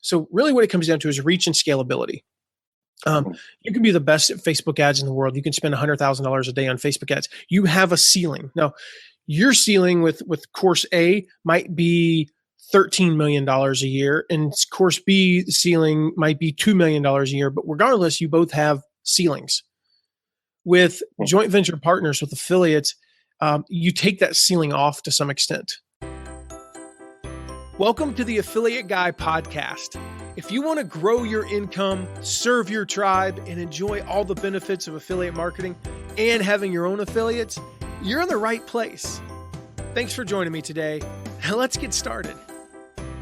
So really what it comes down to is reach and scalability. You can be the best at Facebook ads in the world. You can spend $100,000 a day on Facebook ads. You have a ceiling. Now, your ceiling with course A might be $13 million a year, and course B ceiling might be $2 million a year. But regardless, you both have ceilings. With joint venture partners, with affiliates, you take that ceiling off to some extent. Welcome to the Affiliate Guy podcast. If you want to grow your income, serve your tribe, and enjoy all the benefits of affiliate marketing and having your own affiliates, you're in the right place. Thanks for joining me today. Now let's get started.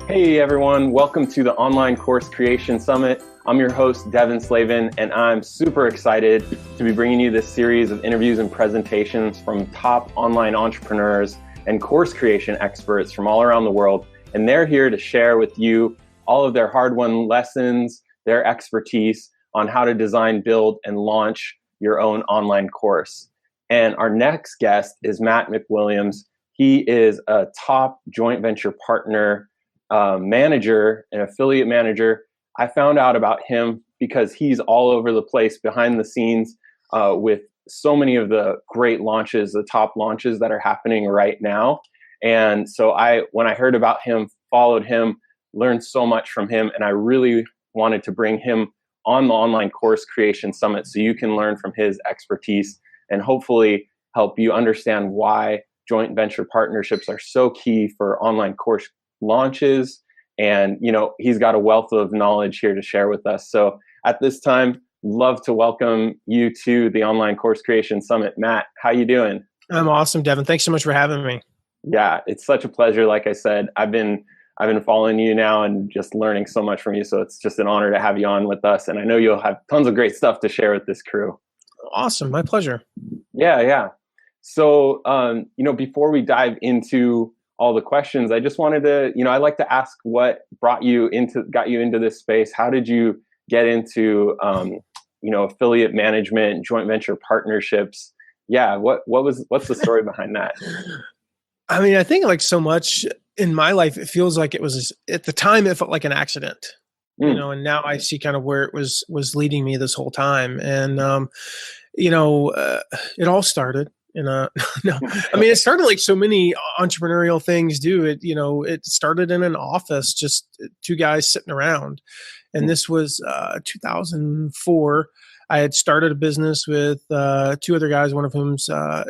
Hey everyone, welcome to the Online Course Creation Summit. I'm your host, Devin Slavin, and I'm super excited to be bringing you this series of interviews and presentations from top online entrepreneurs and course creation experts from all around the world. And they're here to share with you all of their hard-won lessons, their expertise on how to design, build, and launch your own online course. And our next guest is Matt McWilliams. He is a top joint venture partner, manager, and affiliate manager. I found out about him because he's all over the place behind the scenes with so many of the great launches, the top launches that are happening right now. And so when I heard about him, followed him, learned so much from him, and I really wanted to bring him on the Online Course Creation Summit so you can learn from his expertise and hopefully help you understand why joint venture partnerships are so key for online course launches. And, you know, he's got a wealth of knowledge here to share with us. So at this time, love to welcome you to the Online Course Creation Summit. Matt, how you doing? I'm awesome, Devin. Thanks so much for having me. Yeah, it's such a pleasure. Like I said, I've been following you now and just learning so much from you. So it's just an honor to have you on with us. And I know you'll have tons of great stuff to share with this crew. Awesome. My pleasure. Yeah. So, before we dive into all the questions, I just wanted to, I like to ask what got you into this space. How did you get into, affiliate management, joint venture partnerships? Yeah. What's the story behind that? I mean, I think like so much in my life, it feels like it was, at the time, it felt like an accident, and now I see kind of where it was leading me this whole time. And, it all started it started like so many entrepreneurial things do. It started in an office, just two guys sitting around. And this was 2004. I had started a business with two other guys, one of whom's, a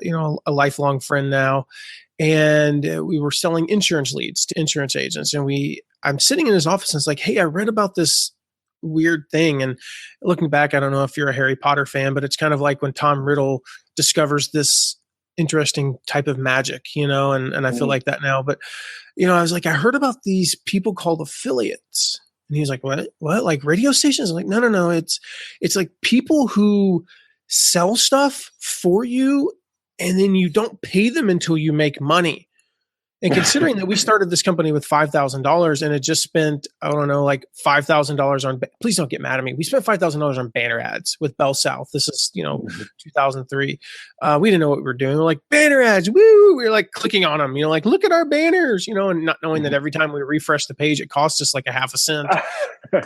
lifelong friend now. And we were selling insurance leads to insurance agents. And I'm sitting in his office and it's like, hey, I read about this weird thing. And looking back, I don't know if you're a Harry Potter fan, but it's kind of like when Tom Riddle discovers this interesting type of magic, and I feel like that now. But, I was like, I heard about these people called affiliates. And he was like, what? Like radio stations? I'm like, no. It's like people who sell stuff for you and then you don't pay them until you make money. And considering that we started this company with $5,000 and it just spent, I don't know, like $5,000 on, please don't get mad at me. We spent $5,000 on banner ads with Bell South. This is, 2003. We didn't know what we were doing. We're like, banner ads, woo! We were like clicking on them, like, look at our banners, and not knowing that every time we refresh the page, it costs us like a half a cent.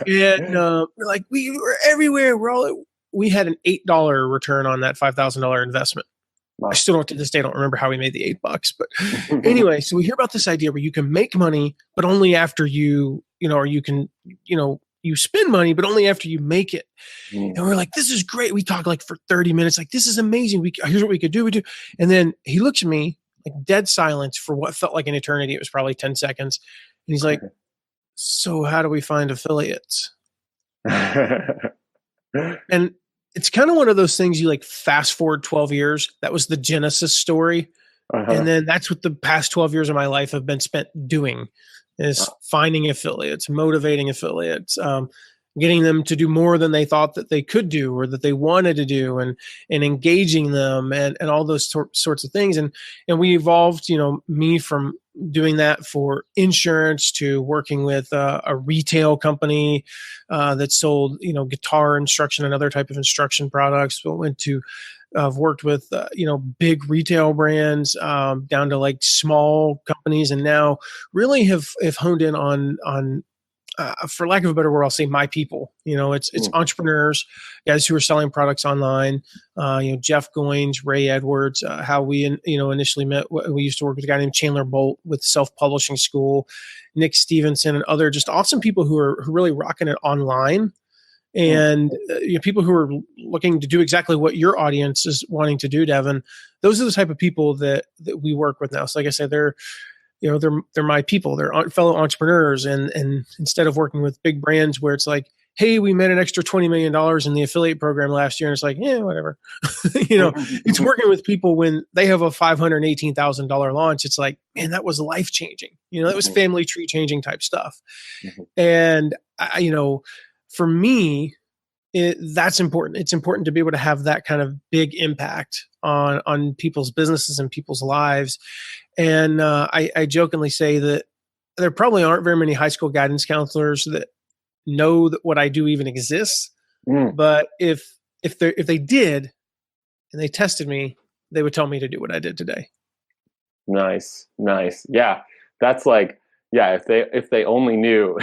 And we're like, we were everywhere. We had an $8 return on that $5,000 investment. Wow. I still to this day don't remember how we made the $8, but anyway, so we hear about this idea where you can make money, but only after you spend money, but only after you make it. And we're like, this is great. We talk like for 30 minutes, like, this is amazing. Here's what we could do. And then he looks at me like dead silence for what felt like an eternity. It was probably 10 seconds. And he's like, so how do we find affiliates? And it's kind of one of those things you like fast forward 12 years. That was the Genesis story. And then that's what the past 12 years of my life have been spent doing, is finding affiliates, motivating affiliates, getting them to do more than they thought that they could do or that they wanted to do, and engaging them and all those sorts of things. And we evolved, me from doing that for insurance to working with a retail company that sold, guitar instruction and other type of instruction products. I've worked with, big retail brands down to like small companies, and now really have honed in on for lack of a better word, I'll say my people. It's entrepreneurs, guys who are selling products online. Jeff Goins, Ray Edwards, how we initially met. We used to work with a guy named Chandler Bolt with Self Publishing School, Nick Stevenson, and other just awesome people who are really rocking it online. And people who are looking to do exactly what your audience is wanting to do, Devin. Those are the type of people that we work with now. So, like I said, they're my people. They're fellow entrepreneurs, and instead of working with big brands where it's like, hey, we made an extra $20 million in the affiliate program last year, and it's like, yeah, whatever. It's working with people when they have a $518,000 launch. It's like, man, that was life changing. That was family tree changing type stuff. And for me, that's important. It's important to be able to have that kind of big impact on people's businesses and people's lives. And I jokingly say that there probably aren't very many high school guidance counselors that know that what I do even exists. But if they did and they tested me, they would tell me to do what I did today. Nice. Yeah, that's like, if they only knew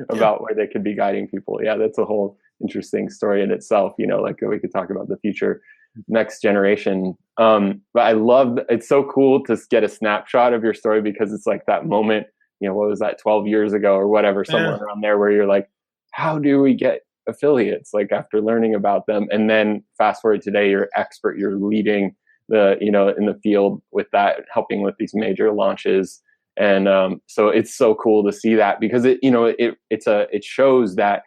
about where they could be guiding people. Yeah, that's a whole interesting story in itself. Like we could talk about the future, next generation. But I love, it's so cool to get a snapshot of your story, because it's like that moment, what was that, 12 years ago or whatever, somewhere around there, where you're like, how do we get affiliates? Like after learning about them, and then fast forward today, you're expert, you're leading the, in the field with that, helping with these major launches. And so it's so cool to see that, because it shows that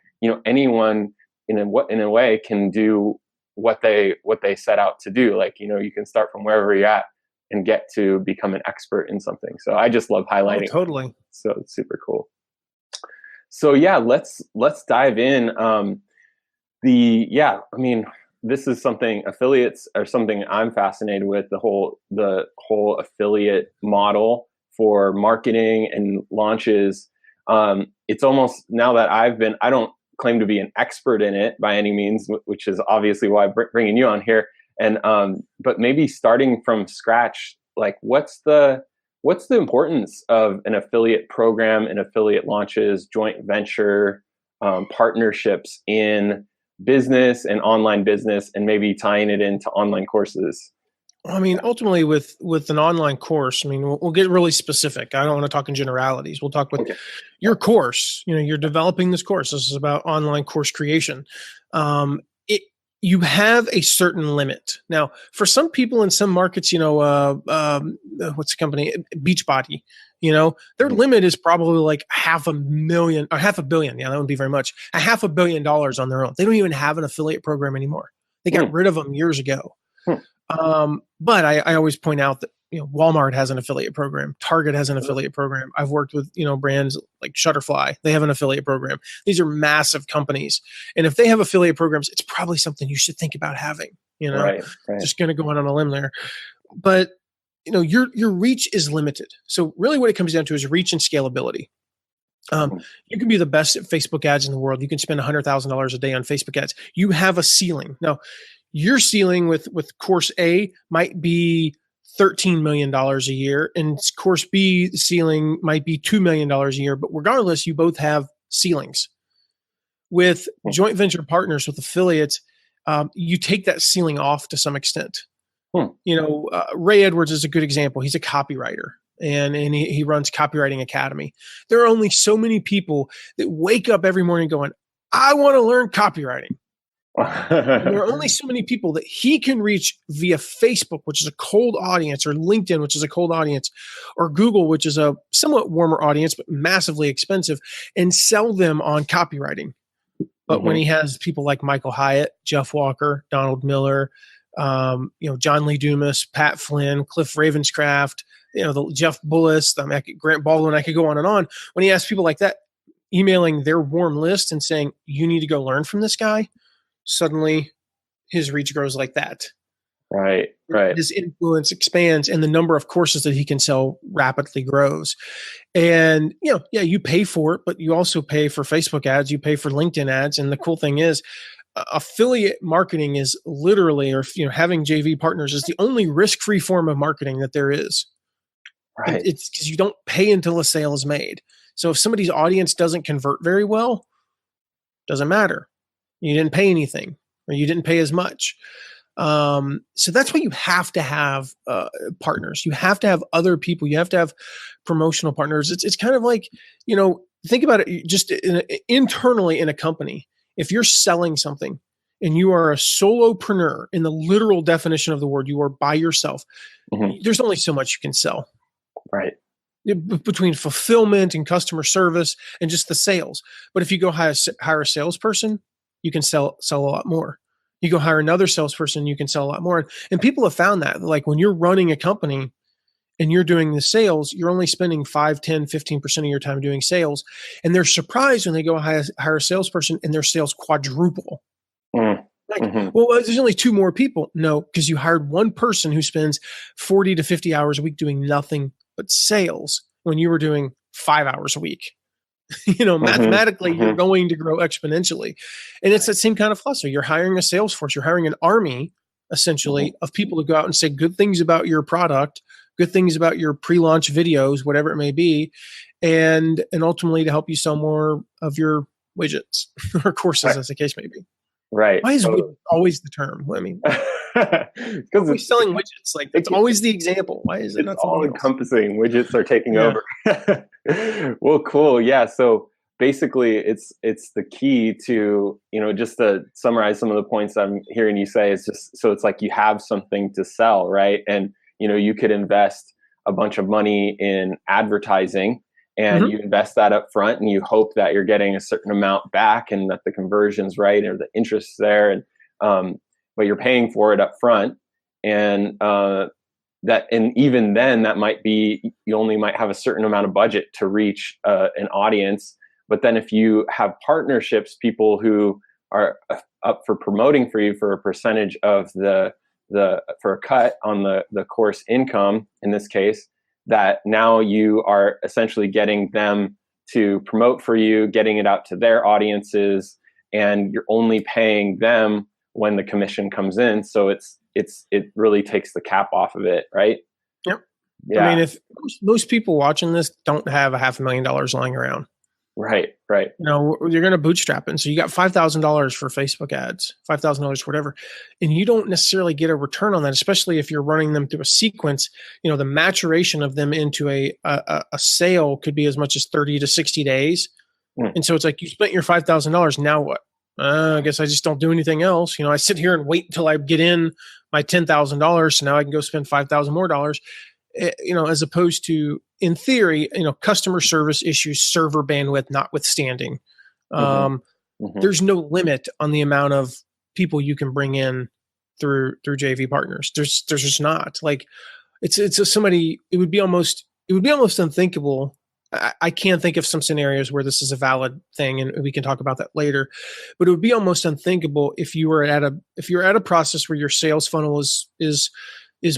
anyone in a way can do what they set out to do. Like you can start from wherever you're at and get to become an expert in something. So I just love highlighting. Oh, totally. So it's super cool. So yeah, let's dive in. This is something, affiliates are something I'm fascinated with, the whole affiliate model for marketing and launches. It's almost, now that I don't claim to be an expert in it by any means, which is obviously why I'm bringing you on here. And but maybe starting from scratch, like what's the importance of an affiliate program and affiliate launches, joint venture, partnerships in business and online business, and maybe tying it into online courses? I mean, ultimately with an online course, I mean, we'll get really specific. I don't want to talk in generalities. We'll talk with your course. You're developing this course. This is about online course creation. You have a certain limit. Now, for some people in some markets, what's the company? Beachbody, their limit is probably like $500 million or $500 million. Yeah, that wouldn't be very much. $500 million on their own. They don't even have an affiliate program anymore. They got rid of them years ago. But I always point out that, Walmart has an affiliate program. Target has an affiliate program. I've worked with, brands like Shutterfly. They have an affiliate program. These are massive companies. And if they have affiliate programs, it's probably something you should think about having, Right. Just going to go out on a limb there. But, your reach is limited. So really what it comes down to is reach and scalability. You can be the best at Facebook ads in the world. You can spend $100,000 a day on Facebook ads. You have a ceiling. Now, your ceiling with course A might be $13 million a year, and course B ceiling might be $2 million a year. But regardless, you both have ceilings. With joint venture partners, with affiliates, you take that ceiling off to some extent. Ray Edwards is a good example. He's a copywriter, and he runs Copywriting Academy. There are only so many people that wake up every morning going, I want to learn copywriting. There are only so many people that he can reach via Facebook, which is a cold audience, or LinkedIn, which is a cold audience, or Google, which is a somewhat warmer audience, but massively expensive, and sell them on copywriting. But when he has people like Michael Hyatt, Jeff Walker, Donald Miller, John Lee Dumas, Pat Flynn, Cliff Ravenscraft, Jeff Bullis, Grant Baldwin, I could go on and on. When he asks people like that, emailing their warm list and saying, you need to go learn from this guy, suddenly his reach grows like that. Right. His influence expands, and the number of courses that he can sell rapidly grows. And, you pay for it, but you also pay for Facebook ads, you pay for LinkedIn ads. And the cool thing is, affiliate marketing is literally, or having JV partners is the only risk-free form of marketing that there is. Right. It's because you don't pay until a sale is made. So if somebody's audience doesn't convert very well, doesn't matter. You didn't pay anything, or you didn't pay as much. So that's why you have to have partners. You have to have other people. You have to have promotional partners. It's kind of like, think about it just internally in a company. If you're selling something and you are a solopreneur in the literal definition of the word, you are by yourself. There's only so much you can sell. Right. Between fulfillment and customer service and just the sales. But if you go hire a salesperson, you can sell a lot more. You go hire another salesperson, you can sell a lot more. And people have found that, like, when you're running a company and you're doing the sales, you're only spending 5, 10, 15% of your time doing sales. And they're surprised when they go hire a salesperson and their sales quadruple. Well, there's only 2 more people. No, because you hired one person who spends 40 to 50 hours a week doing nothing but sales when you were doing 5 hours a week. Mathematically, you're going to grow exponentially. And it's that same kind of philosophy. You're hiring a sales force. You're hiring an army, essentially, of people to go out and say good things about your product, good things about your pre-launch videos, whatever it may be, and ultimately to help you sell more of your widgets or courses, as the case may be. Right. Why is widget always the term? I mean, because we're selling widgets. Like, it's always the example. Why is it not all encompassing? Widgets are taking over. Well, cool. Yeah. So basically, it's the key to, just to summarize some of the points I'm hearing you say, is just, so it's like you have something to sell, right? And you could invest a bunch of money in advertising, and you invest that up front, and you hope that you're getting a certain amount back, and that the conversion's right, or the interest's there, and but you're paying for it up front, and even then, that might be, you only might have a certain amount of budget to reach an audience. But then if you have partnerships, people who are up for promoting for you for a percentage of for a cut on the course income, in this case, that now you are essentially getting them to promote for you, getting it out to their audiences, and you're only paying them when the commission comes in. So it really takes the cap off of it, right? Yep. Yeah. I mean, if most people watching this don't have $500,000 lying around. Right. You're going to bootstrap it. And so you got $5,000 for Facebook ads, $5,000 for whatever, and you don't necessarily get a return on that, especially if you're running them through a sequence. The maturation of them into a sale could be as much as 30 to 60 days. And so it's like, you spent your $5,000. Now what? I guess I just don't do anything else. I sit here and wait until I get in my $10,000. So now I can go spend $5,000 more, as opposed to, in theory, customer service issues, server bandwidth notwithstanding, there's no limit on the amount of people you can bring in through JV partners. There's just not. Like, it's somebody. It would be almost unthinkable. I can't think of some scenarios where this is a valid thing, and we can talk about that later. But it would be almost unthinkable if you're at a process where your sales funnel is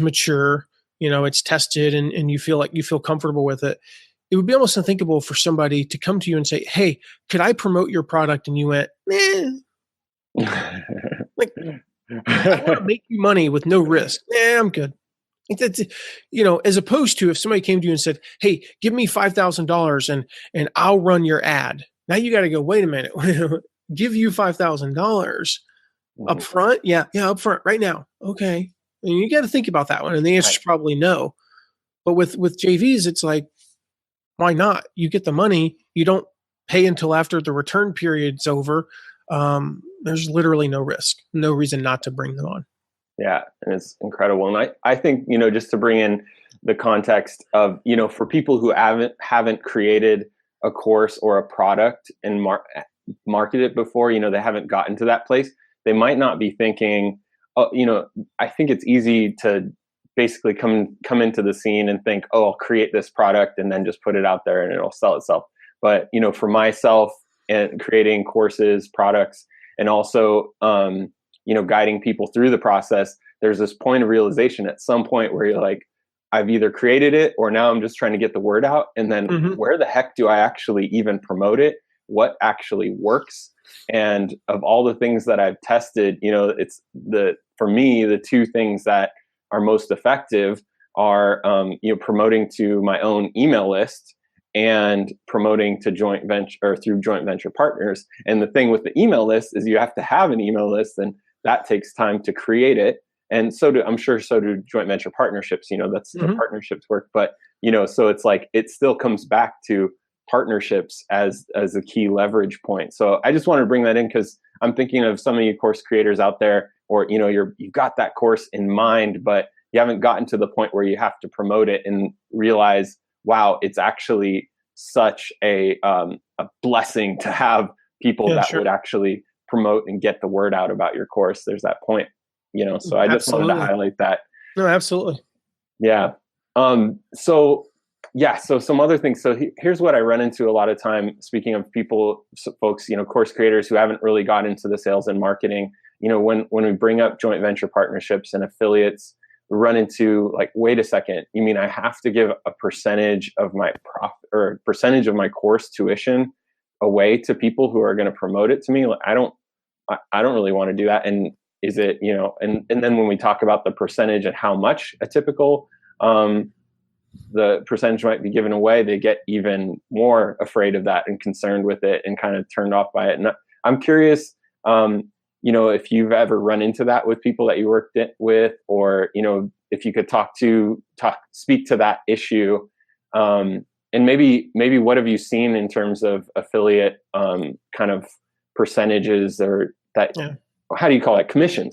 mature. It's tested, and you feel comfortable with it. It would be almost unthinkable for somebody to come to you and say, "Hey, could I promote your product?" And you went, like, I want to make you money with no risk. I'm good. As opposed to if somebody came to you and said, "Hey, give me $5,000 and I'll run your ad." Now you got to go, wait a minute, give you $5,000 up front? Yeah, up front right now. Okay. And you got to think about that one. And the answer is probably no. But with JVs, it's like, why not? You get the money. You don't pay until after the return period's over. There's literally no risk, no reason not to bring them on. Yeah, and it's incredible. And I think, just to bring in the context of, for people who haven't created a course or a product and marketed it before, they haven't gotten to that place, they might not be thinking, I think it's easy to basically come into the scene and think, oh, I'll create this product and then just put it out there and it'll sell itself. But, for myself and creating courses, products, and also, guiding people through the process, there's this point of realization at some point where you're like, I've either created it or now I'm just trying to get the word out. And then where the heck do I actually even promote it? What actually works? And of all the things that I've tested, for me, the 2 things that are most effective are, promoting to my own email list and promoting to joint venture or through joint venture partners. And the thing with the email list is you have to have an email list, and that takes time to create it. And I'm sure so do joint venture partnerships, that's the partnerships work. But, so it's like, it still comes back to partnerships as a key leverage point. So I just wanted to bring that in because I'm thinking of some of you course creators out there, or, you've got that course in mind, but you haven't gotten to the point where you have to promote it and realize, wow, it's actually such a blessing to have people would actually promote and get the word out about your course. There's that point, so I just wanted to highlight that. No, absolutely. Yeah. So some other things. So here's what I run into a lot of time. Speaking of folks, course creators who haven't really got into the sales and marketing, when we bring up joint venture partnerships and affiliates, we run into like, wait a second, you mean I have to give a percentage of my profit or percentage of my course tuition away to people who are going to promote it to me? Like, I don't really want to do that. And is it, and then when we talk about the percentage and how much a typical, the percentage might be given away, they get even more afraid of that and concerned with it and kind of turned off by it. And I'm curious, if you've ever run into that with people that you worked with, or, if you could speak to that issue. And maybe what have you seen in terms of affiliate kind of percentages, or that, how do you call it? Commission,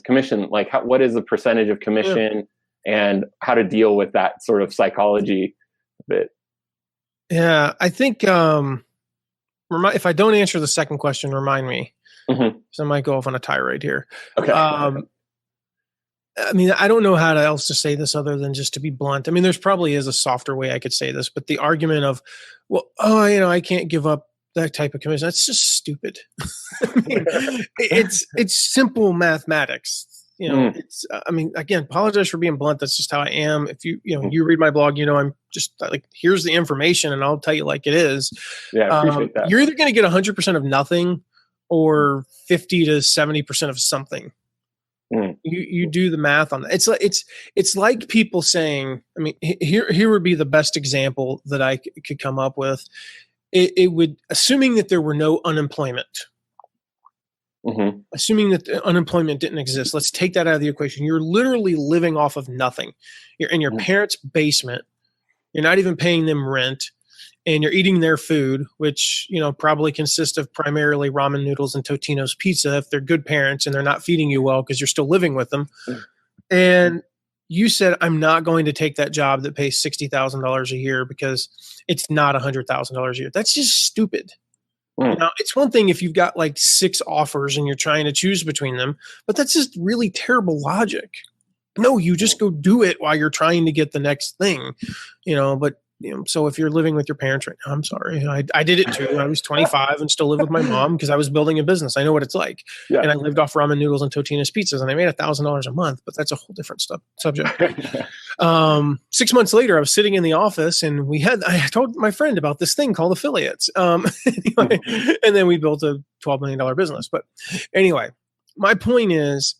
like what is the percentage of commission and how to deal with that sort of psychology a bit? Yeah, I think if I don't answer the second question, remind me. So I might go off on a tirade here. Okay. I mean, I don't know how else to say this other than just to be blunt. I mean, there's probably is a softer way I could say this, but the argument of, I can't give up that type of commission, that's just stupid. I mean, it's simple mathematics. Again, apologize for being blunt. That's just how I am. If you read my blog, I'm just like, here's the information and I'll tell you like it is. Yeah, I appreciate that. You're either going to get 100% of nothing or 50 to 70% of something. You do the math on that. It's like people saying, I mean, here would be the best example that I could come up with. It would, assuming that there were no unemployment, assuming that the unemployment didn't exist, let's take that out of the equation. You're literally living off of nothing. You're in your parents' basement. You're not even paying them rent, and you're eating their food, which, probably consists of primarily ramen noodles and Totino's pizza if they're good parents and they're not feeding you well because you're still living with them. And you said, I'm not going to take that job that pays $60,000 a year because it's not $100,000 a year. That's just stupid. Now, it's one thing if you've got like 6 offers and you're trying to choose between them, but that's just really terrible logic. No, you just go do it while you're trying to get the next thing, but so if you're living with your parents right now, I'm sorry. I did it too. I was 25 and still live with my mom because I was building a business. I know what it's like. Yeah. And I lived off ramen noodles and Totino's pizzas, and I made $1,000 a month, but that's a whole different subject. 6 months later, I was sitting in the office and I told my friend about this thing called affiliates. Anyway, and then we built a $12 million business. But anyway, my point is,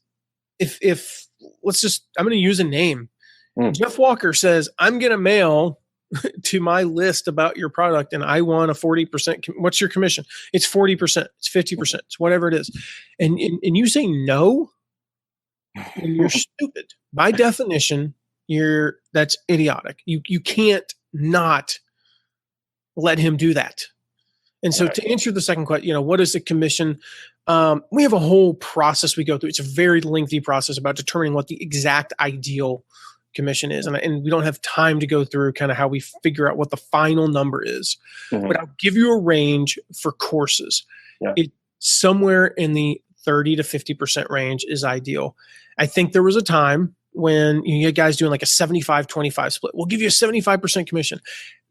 if I'm going to use a name. Jeff Walker says, I'm going to mail to my list about your product and I want a 40%. What's your commission? It's 40%. It's 50%. It's whatever it is. And you say no, and you're stupid. By definition, that's idiotic. You can't not let him do that. And so to answer the second question, what is a commission? We have a whole process we go through. It's a very lengthy process about determining what the exact ideal commission is. And we don't have time to go through kind of how we figure out what the final number is. But I'll give you a range for courses. It somewhere in the 30 to 50% range is ideal. I think there was a time when you had guys doing like a 75-25 split. We'll give you a 75% commission.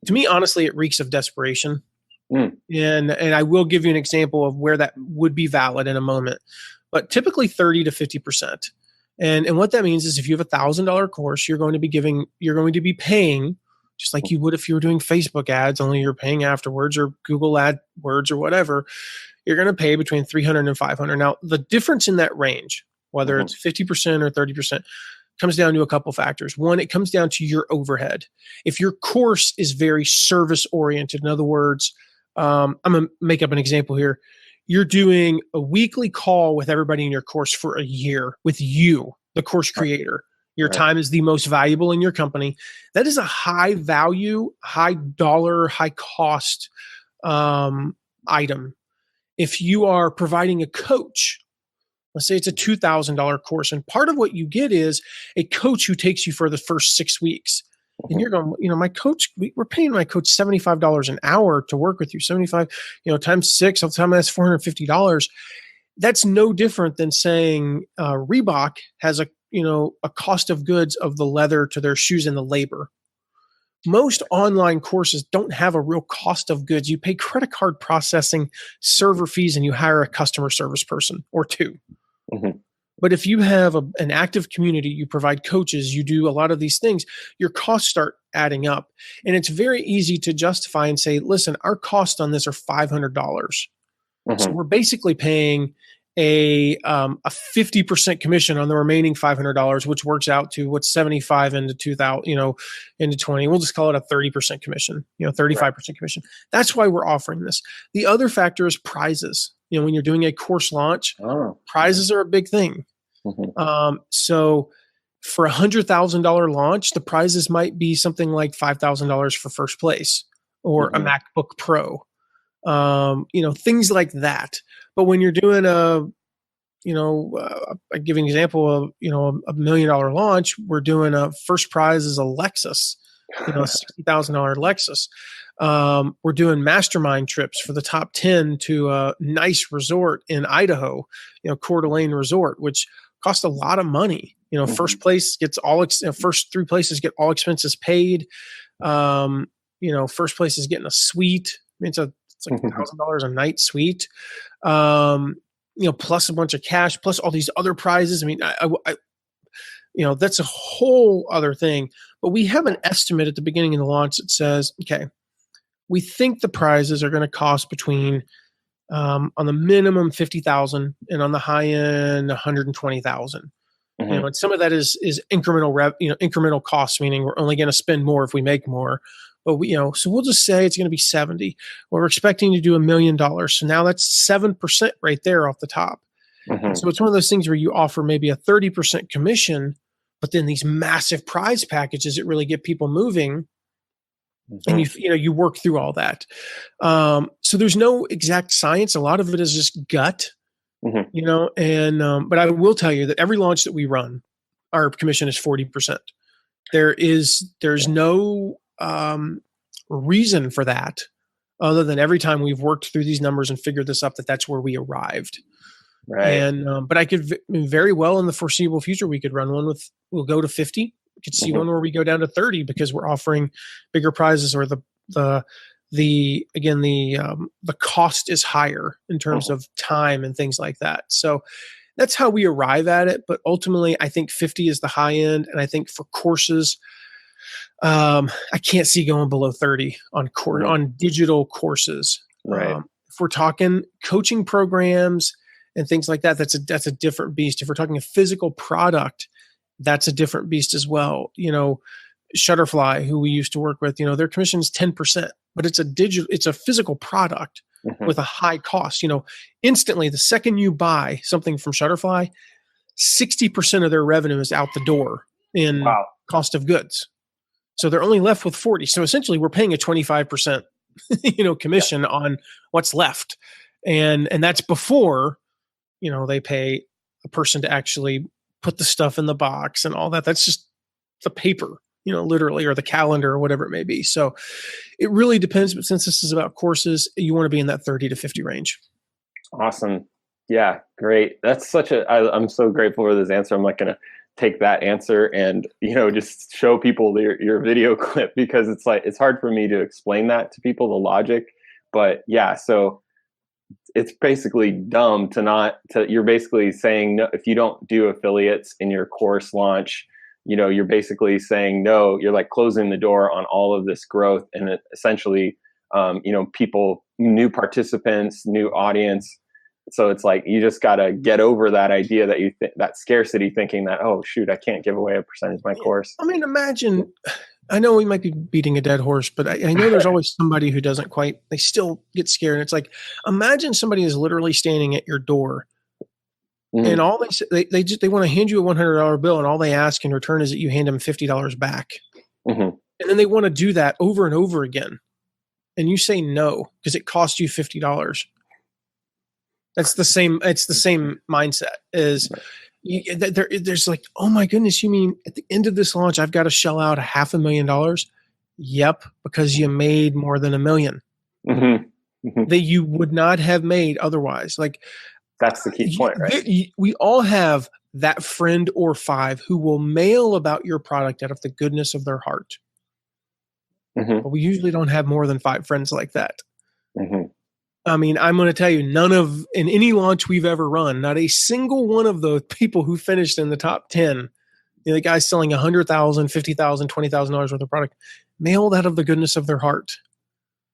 To me, honestly, it reeks of desperation. And I will give you an example of where that would be valid in a moment. But typically 30 to 50%. And what that means is if you have $1,000 course, you're going to be paying just like you would if you were doing Facebook ads, only you're paying afterwards, or Google AdWords or whatever. You're going to pay between $300 and $500. Now, the difference in that range, whether it's 50% or 30%, comes down to a couple factors. One, it comes down to your overhead. If your course is very service oriented, in other words, I'm going to make up an example here. You're doing a weekly call with everybody in your course for a year with you, the course creator. Your time is the most valuable in your company. That is a high value, high dollar, high cost item. If you are providing a coach, let's say it's a $2,000 course, and part of what you get is a coach who takes you for the first 6 weeks. And you're going, my coach, we're paying my coach $75 an hour to work with you. 75, times 6, all the time that's $450. That's no different than saying Reebok has a cost of goods of the leather to their shoes and the labor. Most online courses don't have a real cost of goods. You pay credit card processing, server fees, and you hire a customer service person or two. Mm-hmm. But if you have an active community, you provide coaches, you do a lot of these things, your costs start adding up. And it's very easy to justify and say, listen, our costs on this are $500. Mm-hmm. So we're basically paying a 50% commission on the remaining $500, which works out to what's 75 into 2000, into 20. We'll just call it a 30% commission, 35% commission. That's why we're offering this. The other factor is prizes. When you're doing a course launch, prizes are a big thing. Mm-hmm. So for $100,000 launch, the prizes might be something like $5,000 for first place or a MacBook Pro, things like that. But when you're doing I give an example of, $1 million launch, we're doing a first prize is a Lexus, a $60,000 Lexus. We're doing mastermind trips for the top 10 to a nice resort in Idaho, Coeur d'Alene Resort, which cost a lot of money. First place gets first 3 places get all expenses paid. First place is getting a suite. I mean, it's like $1,000 a night suite, plus a bunch of cash, plus all these other prizes. I mean, that's a whole other thing. But we have an estimate at the beginning of the launch that says, okay, we think the prizes are going to cost between, on the minimum $50,000 and on the high end $120,000. Mm-hmm. And some of that is incremental incremental costs, meaning we're only going to spend more if we make more. But so we'll just say it's going to be 70. Well, we're expecting to do $1 million. So now that's 7% right there off the top. Mm-hmm. So it's one of those things where you offer maybe a 30% commission, but then these massive prize packages that really get people moving. Mm-hmm. And you work through all that. So there's no exact science. A lot of it is just gut, but I will tell you that every launch that we run, our commission is 40%. There's no reason for that other than every time we've worked through these numbers and figured this up, that's where we arrived. Right. And, but I could very well in the foreseeable future, we could run one we'll go to 50. We could see one where we go down to 30 because we're offering bigger prizes or the cost is higher in terms of time and things like that. So that's how we arrive at it. But ultimately I think 50 is the high end. And I think for courses, I can't see going below 30 on digital courses. Right. If we're talking coaching programs and things like that, that's a different beast. If we're talking a physical product, that's a different beast as well. Shutterfly, who we used to work with, their commission is 10%, but it's a physical product with a high cost. Instantly, the second you buy something from Shutterfly, 60% of their revenue is out the door in cost of goods. So they're only left with 40. So essentially we're paying a 25%, commission on what's left. And that's before, they pay a person to actually put the stuff in the box and all that. That's just the paper, literally, or the calendar or whatever it may be. So it really depends. But since this is about courses, you want to be in that 30 to 50 range. Awesome. Yeah, great. That's I'm so grateful for this answer. I'm not going to take that answer and, just show people your video clip because it's hard for me to explain that to people, the logic. But yeah, so it's basically dumb you're basically saying no, if you don't do affiliates in your course launch, you're basically saying no, you're like closing the door on all of this growth. And essentially, people, new participants, new audience, So it's like, you just got to get over that idea that that scarcity thinking that, oh shoot, I can't give away a percentage of my course. I mean, imagine, I know we might be beating a dead horse, but I know there's always somebody who doesn't quite, they still get scared. And it's like, imagine somebody is literally standing at your door and all they want to hand you a $100 bill, and all they ask in return is that you hand them $50 back. And then they want to do that over and over again. And you say no, because it cost you $50. It's the same mindset as there's like, oh my goodness, you mean at the end of this launch, I've got to shell out $500,000? Yep. Because you made more than $1 million that you would not have made otherwise. Like, that's the key point, right? We all have that friend or five who will mail about your product out of the goodness of their heart. But we usually don't have more than 5 friends like that. I mean, I'm going to tell you, in any launch we've ever run, not a single one of the people who finished in the top 10, the guys selling $100,000, $50,000, $20,000 worth of product, mailed out of the goodness of their heart.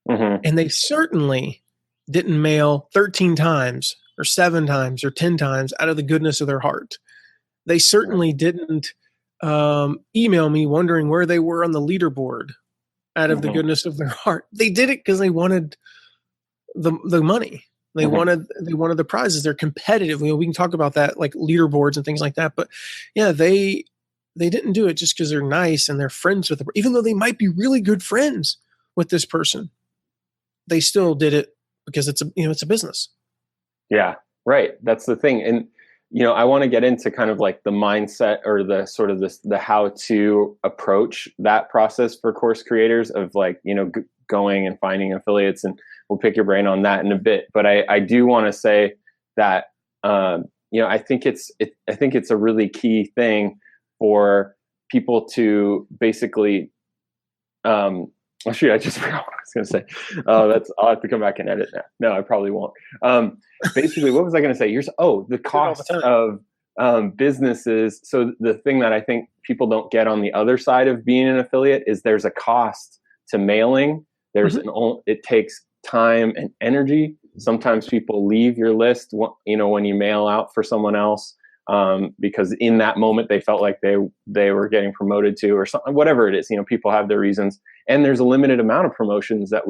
And they certainly didn't mail 13 times or 7 times or 10 times out of the goodness of their heart. They certainly didn't email me wondering where they were on the leaderboard out of the goodness of their heart. They did it because they wanted the money. They wanted the prizes. They're competitive. We can talk about that, like leaderboards and things like that. But yeah, they didn't do it just because they're nice and they're friends with them. Even though they might be really good friends with this person, they still did it because it's a business. Yeah, right. That's the thing. And I want to get into kind of like the mindset or the sort of the how to approach that process for course creators of like, going and finding affiliates, and we'll pick your brain on that in a bit. But I do want to say that, I think it's a really key thing for people to basically, oh shoot, I just forgot what I was going to say. I'll have to come back and edit that. No, I probably won't. Basically, what was I going to say? The cost of businesses. So the thing that I think people don't get on the other side of being an affiliate is there's a cost to mailing. It takes time and energy. Sometimes people leave your list, when you mail out for someone else, because in that moment they felt like they were getting promoted to, or something, whatever it is. People have their reasons, and there's a limited amount of promotions that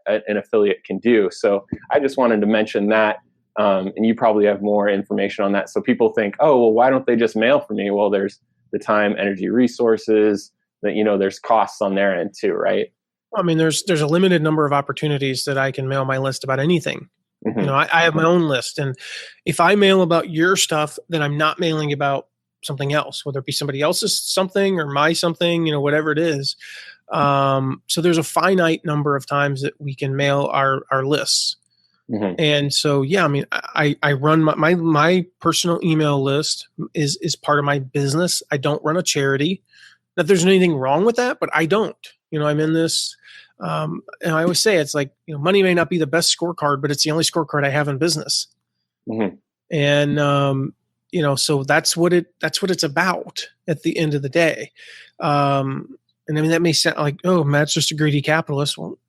an affiliate can do. So I just wanted to mention that, and you probably have more information on that. So people think, oh, well, why don't they just mail for me? Well, there's the time, energy, resources that, there's costs on their end too, right? I mean, there's a limited number of opportunities that I can mail my list about anything. I have my own list, and if I mail about your stuff, then I'm not mailing about something else, whether it be somebody else's something or my something, whatever it is. So there's a finite number of times that we can mail our lists. And so, yeah, I mean, I run my personal email list is part of my business. I don't run a charity. Not that there's anything wrong with that, but I don't. I'm in this. And I always say it's like, money may not be the best scorecard, but it's the only scorecard I have in business. And, so that's what it's about at the end of the day. And I mean, that may sound like, oh, Matt's just a greedy capitalist. Well,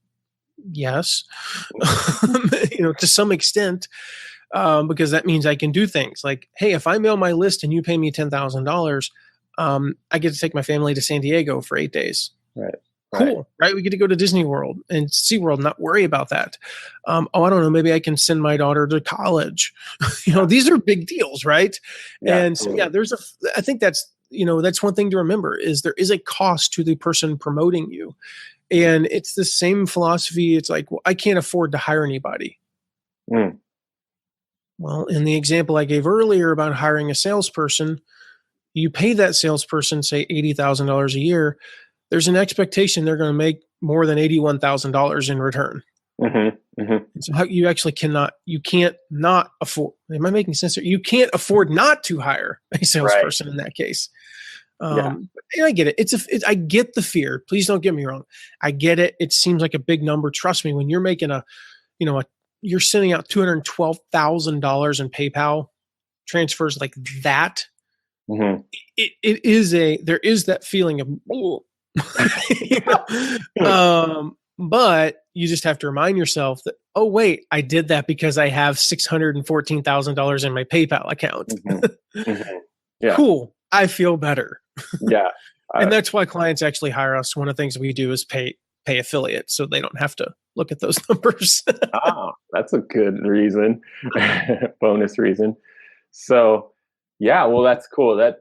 yes, to some extent, because that means I can do things like, hey, if I mail my list and you pay me $10,000, I get to take my family to San Diego for 8 days. Right. Cool, right? We get to go to Disney World and SeaWorld, not worry about that. I don't know. Maybe I can send my daughter to college. These are big deals, right? Yeah, and so, I think that's one thing to remember is there is a cost to the person promoting you. And it's the same philosophy. It's like, well, I can't afford to hire anybody. Well, in the example I gave earlier about hiring a salesperson, you pay that salesperson, say $80,000 a year. There's an expectation they're going to make more than $81,000 in return. So you can't not afford. Am I making sense here? You can't afford not to hire a salesperson in that case. And I get it. I get the fear. Please don't get me wrong. I get it. It seems like a big number. Trust me, when you're making you're sending out $212,000 in PayPal transfers like that. There is that feeling of, but you just have to remind yourself that, oh, wait, I did that because I have $614,000 in my PayPal account. Mm-hmm. Mm-hmm. Yeah. Cool. I feel better. Yeah. And that's why clients actually hire us. One of the things we do is pay affiliates so they don't have to look at those numbers. That's a good reason. Bonus reason. So yeah, well, that's cool. I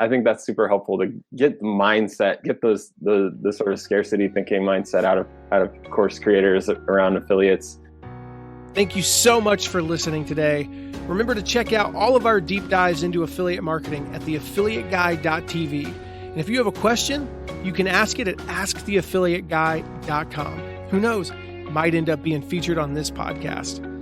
think that's super helpful to get the mindset, get the sort of scarcity thinking mindset out of course creators around affiliates. Thank you so much for listening today. Remember to check out all of our deep dives into affiliate marketing at theaffiliateguy.tv. And if you have a question, you can ask it at asktheaffiliateguy.com. Who knows? Might end up being featured on this podcast.